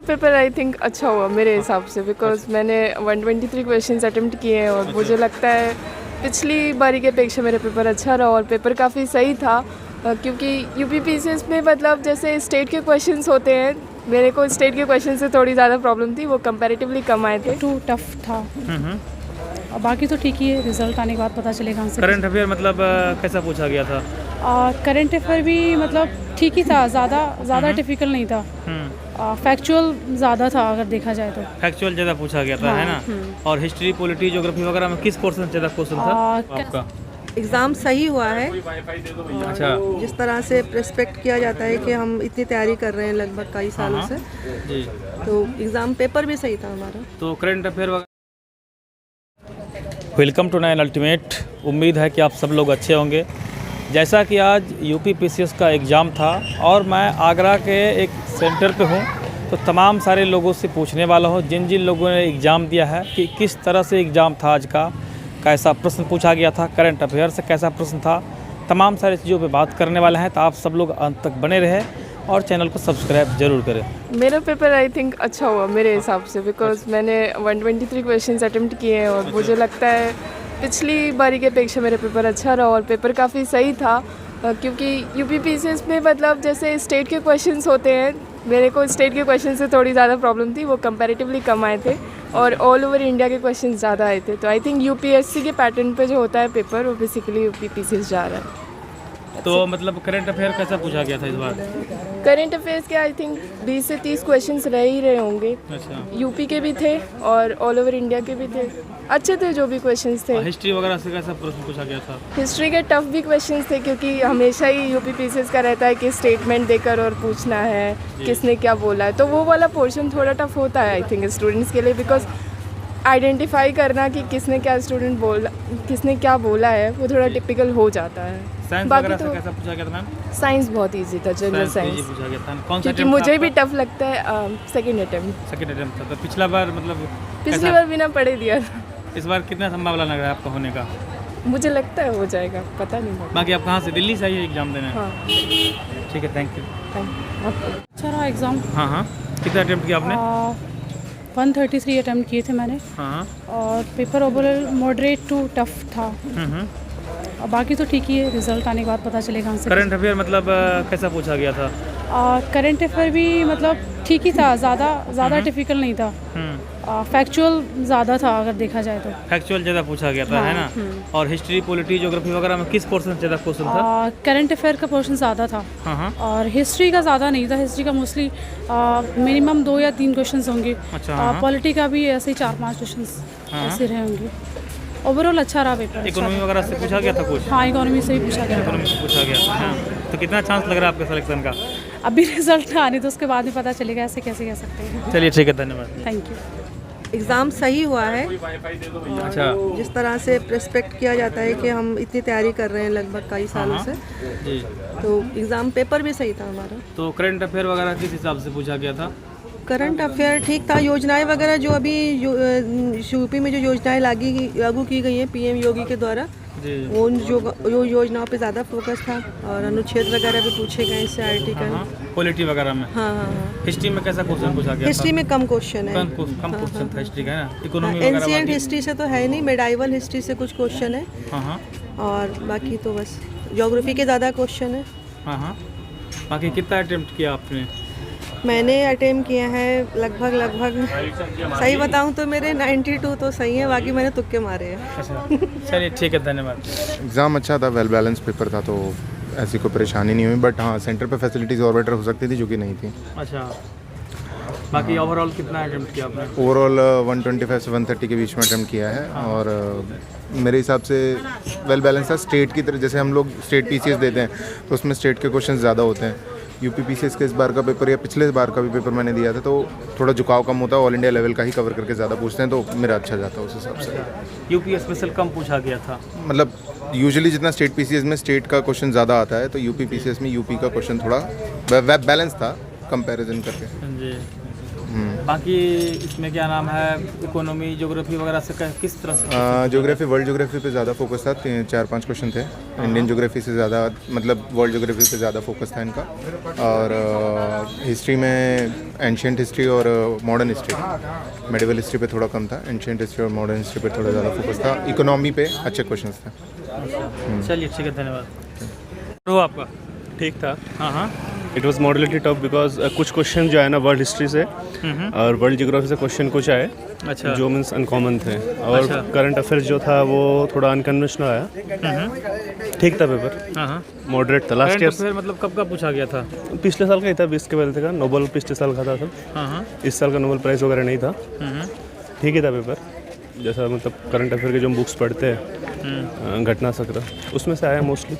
Paper I think अच्छा हुआ मेरे हिसाब से, बिकॉज मैंने 123 क्वेश्चंस अटेम्प्ट किए हैं और मुझे लगता है पिछली बारी के अपेक्षा मेरा पेपर अच्छा रहा और पेपर काफ़ी सही था। क्योंकि यूपीपीसीएस में मतलब जैसे स्टेट के क्वेश्चंस होते हैं, मेरे को स्टेट के क्वेश्चन से थोड़ी ज़्यादा प्रॉब्लम थी, वो कंपैरेटिवली कम आए थे। टू टफ था और बाकी तो ठीक ही है, रिजल्ट आने के बाद पता चलेगा हमसे। करंट अफेयर मतलब कैसा पूछा गया था? करंट अफेयर भी मतलब ठीक ही था, ज़्यादा डिफिकल्ट नहीं था। फैक्चुअल ज़्यादा था अगर देखा जाए तो। फैक्चुअल ज़्यादा पूछा गया था, है ना? और हिस्ट्री, पॉलिटी, ज्योग्राफी वगैरह में किस पोर्शन से ज़्यादा क्वेश्चन था आपका? एग्ज़ाम सही हुआ है। अच्छा, जिस तरह से रिस्पेक्ट किया जाता है कि हम इतनी तैयारी कर रहे हैं लगभग कई सालों से, जी। तो एग्ज़ाम पेपर भी सही था हमारा। तो करंट अफेयर वगैरह। Welcome to nine ultimate. उम्मीद है कि आप सब लोग अच्छे होंगे। जैसा कि आज यूपीपीसीएस का एग्ज़ाम था और मैं आगरा के एक सेंटर पे हूँ, तो तमाम सारे लोगों से पूछने वाला हूँ जिन जिन लोगों ने एग्ज़ाम दिया है कि किस तरह से एग्ज़ाम था आज का, कैसा प्रश्न पूछा गया था, करंट अफेयर से कैसा प्रश्न था, तमाम सारी चीज़ों पे बात करने वाले हैं। तो आप सब लोग अंत तक बने रहे और चैनल को सब्सक्राइब जरूर करें। मेरा पेपर आई थिंक अच्छा हुआ मेरे हिसाब से, बिकॉज मैंने 123 क्वेश्चंस अटेम्प्ट किए हैं और मुझे लगता है पिछली बारी के अपेक्षा मेरा पेपर अच्छा रहा और पेपर काफ़ी सही था। क्योंकि यूपीपीसीएस में मतलब जैसे स्टेट के क्वेश्चंस होते हैं, मेरे को स्टेट के क्वेश्चन से थोड़ी ज़्यादा प्रॉब्लम थी, वो कंपैरेटिवली कम आए थे और ऑल ओवर इंडिया के क्वेश्चन ज़्यादा आए थे। तो आई थिंक यूपीएससी के पैटर्न पे जो होता है पेपर, वो बेसिकली यूपीपीसीएस जा रहा है। तो मतलब करंट अफेयर कैसा पूछा गया था इस बार? करंट अफेयर्स के आई थिंक 20 से 30 क्वेश्चंस रह ही रहे होंगे। अच्छा, यूपी के भी थे और ऑल ओवर इंडिया के भी थे, अच्छे थे जो भी क्वेश्चंस थे। हिस्ट्री वगैरह से कैसा प्रश्न पूछा गया था? हिस्ट्री के टफ भी क्वेश्चंस थे, क्योंकि हमेशा ही यूपीपीसीएस का रहता है कि स्टेटमेंट देकर और पूछना है किसने क्या बोला है, तो वो वाला पोर्शन थोड़ा टफ होता है आई थिंक स्टूडेंट्स के लिए, बिकॉज आइडेंटिफाई करना कि किसने क्या बोला है वो थोड़ा टिपिकल हो जाता है। साइंस बाकी वगैरह से तो कैसा पूछा गया था मैम? साइंस बहुत इजी था, जनरल साइंस, पूछा गया था। कौन सा क्योंकि attempt मुझे था भी आपका? टफ लगता है। सेकेंड अटेम्प्ट, सेकंड अटेम्प्ट था। तो पिछला बार मतलब पिछली कैसा? बार बिना पढ़े दिया था। इस बार कितना संभावना लग रहा है आपका होने का? मुझे लगता है हो जाएगा, पता नहीं। बाकी आप कहाँ से? दिल्ली से आइए एग्जाम देने? हाँ, ठीक है, थैंक यू। अच्छा रहा एग्ज़ाम। हाँ, कितना अटेम्प्ट किया आपने? 133 अटेम्प्ट किए थे मैंने हाँ। और paper overall moderate to tough था और बाकी तो ठीक ही है, रिजल्ट आने के बाद पता चलेगा हमसे। करंट अफेयर मतलब कैसा पूछा गया था? करंट अफेयर भी मतलब ठीक ही था, ज़्यादा डिफिकल्ट नहीं था। फैक्चुअल ज़्यादा था अगर देखा जाए तो। फैक्चुअल ज़्यादा पूछा गया था, है ना? और हिस्ट्री, पॉलिटी, ज्योग्राफी वगैरह में किस पोर्शन से ज़्यादा क्वेश्चन था? करंट अफेयर का पोर्शन ज़्यादा था हाँ। और हिस्ट्री का ज़्यादा नहीं था। हिस्ट्री का मोस्टली मिनिमम 2 या 3 क्वेश्चन होंगे। अच्छा, पॉलिटी का भी ऐसे ही 4-5 क्वेश्चन ऐसे रहे होंगे। ओवरऑल अच्छा रहा पेपर। इकोनॉमी वगैरह से पूछा गया था कुछ? हाँ, इकोनॉमी से ही पूछा गया था। इकोनॉमी से पूछा गया था, हाँ। तो कितना चांस लग रहा है आपके सिलेक्शन का? अभी रिजल्ट आने तो उसके बाद में पता चलेगा, ऐसे कैसे कह सकते हैं। चलिए ठीक है, धन्यवाद। Thank you. एग्ज़ाम सही हुआ है। अच्छा, जिस तरह से रिस्पेक्ट किया जाता है कि हम इतनी तैयारी कर रहे हैं लगभग कई सालों से, जी। तो एग्ज़ाम पेपर भी सही था हमारा। तो करंट अफेयर वगैरह किस हिसाब से पूछा गया था? करंट अफेयर ठीक था। योजनाएं वगैरह जो अभी यूपी में जो योजनाएं लागू की गई हैं पीएम योगी के द्वारा, जी। उन जो योजनाओं पे ज़्यादा फोकस था और अनुच्छेद वगैरह भी पूछे गए इससे आर्टिकल। पॉलिटी वगैरह में? हाँ। हिस्ट्री में कैसा क्वेश्चन पूछा गया था? हिस्ट्री में कम क्वेश्चन है। कम क्वेश्चन था हिस्ट्री का, है ना? इकोनॉमी वगैरह एंशिएंट बाकी? हिस्ट्री से तो है नहीं, मेडाइवल हिस्ट्री से कुछ क्वेश्चन है हाँ। और बाकी तो बस ज्योग्राफी के ज़्यादा क्वेश्चन है। हाँ। बाकी कितना अटेम्प्ट किया आपने? मैंने अटेम्प्ट किया है लगभग सही बताऊं तो मेरे 92 तो सही है, बाकी मैंने तुक्के मारे हैं। अच्छा, चलिए ठीक है, धन्यवाद। एग्ज़ाम अच्छा था, वेल बैलेंस पेपर था, तो ऐसी कोई परेशानी नहीं हुई। बट हाँ, सेंटर पे फैसिलिटीज़ और बेटर हो सकती थी जो कि नहीं थी। अच्छा, बाकी ओवरऑल कितना अटेम्प्ट किया आपने? ओवरऑल 125 से 130 के बीच में अटेम्प्ट किया है और मेरे हिसाब से वेल बैलेंस था। स्टेट की तरह जैसे हम लोग स्टेट पीसीएस देते हैं तो उसमें स्टेट के क्वेश्चन ज़्यादा होते हैं। यूपीपीसीएस के इस बार का पेपर या पिछले बार का भी पेपर मैंने दिया था, तो थोड़ा झुकाव कम होता है, ऑल इंडिया लेवल का ही कवर करके ज़्यादा पूछते हैं, तो मेरा अच्छा जाता है उस हिसाब से। यूपी स्पेशल कम पूछा गया था? मतलब यूजुअली जितना स्टेट पीसीएस में स्टेट का क्वेश्चन ज़्यादा आता है, तो यूपीपीसीएस में यूपी का क्वेश्चन थोड़ा बैलेंस था कंपैरिजन करके। जी। बाकी इसमें क्या नाम है, इकोनॉमी, ज्योग्राफी वगैरह से किस तरह से? ज्योग्राफी, वर्ल्ड ज्योग्राफी पे ज़्यादा फोकस था, 4-5 क्वेश्चन थे। इंडियन ज्योग्राफी से ज़्यादा, मतलब वर्ल्ड ज्योग्राफी पे ज़्यादा फोकस था इनका। और हिस्ट्री में एंशियंट हिस्ट्री और मॉडर्न हिस्ट्री, मेडिवल हिस्ट्री पे थोड़ा कम था, एंशियंट हिस्ट्री और मॉडर्न हिस्ट्री पे थोड़ा ज़्यादा फोकस था। इकोनॉमी पे अच्छे क्वेश्चन थे। चलिए ठीक है, धन्यवाद। हो आपका? ठीक था। हाँ हाँ। It was moderately tough because कुछ क्वेश्चन जो है ना वर्ल्ड हिस्ट्री से और वर्ल्ड ज्योग्राफी से क्वेश्चन कुछ आए अच्छा। जो मीन्स अनकॉमन थे, और करंट अफेयर्स जो था वो थोड़ा अनकन्वेंशनल आया। ठीक था पेपर, हाँ हाँ। मॉडरेट था। लास्ट ईयर मतलब कब का पूछा गया था? पिछले साल का ही था, 20 के पहले का। नोबेल पिछले साल का था सब। हाँ हाँ। इस साल का नोबेल प्राइज़ वगैरह नहीं था। ठीक ही था पेपर, जैसा मतलब करंट अफेयर के जो हम बुक्स पढ़ते हैं घटना चक्र उसमें से आया मोस्टली।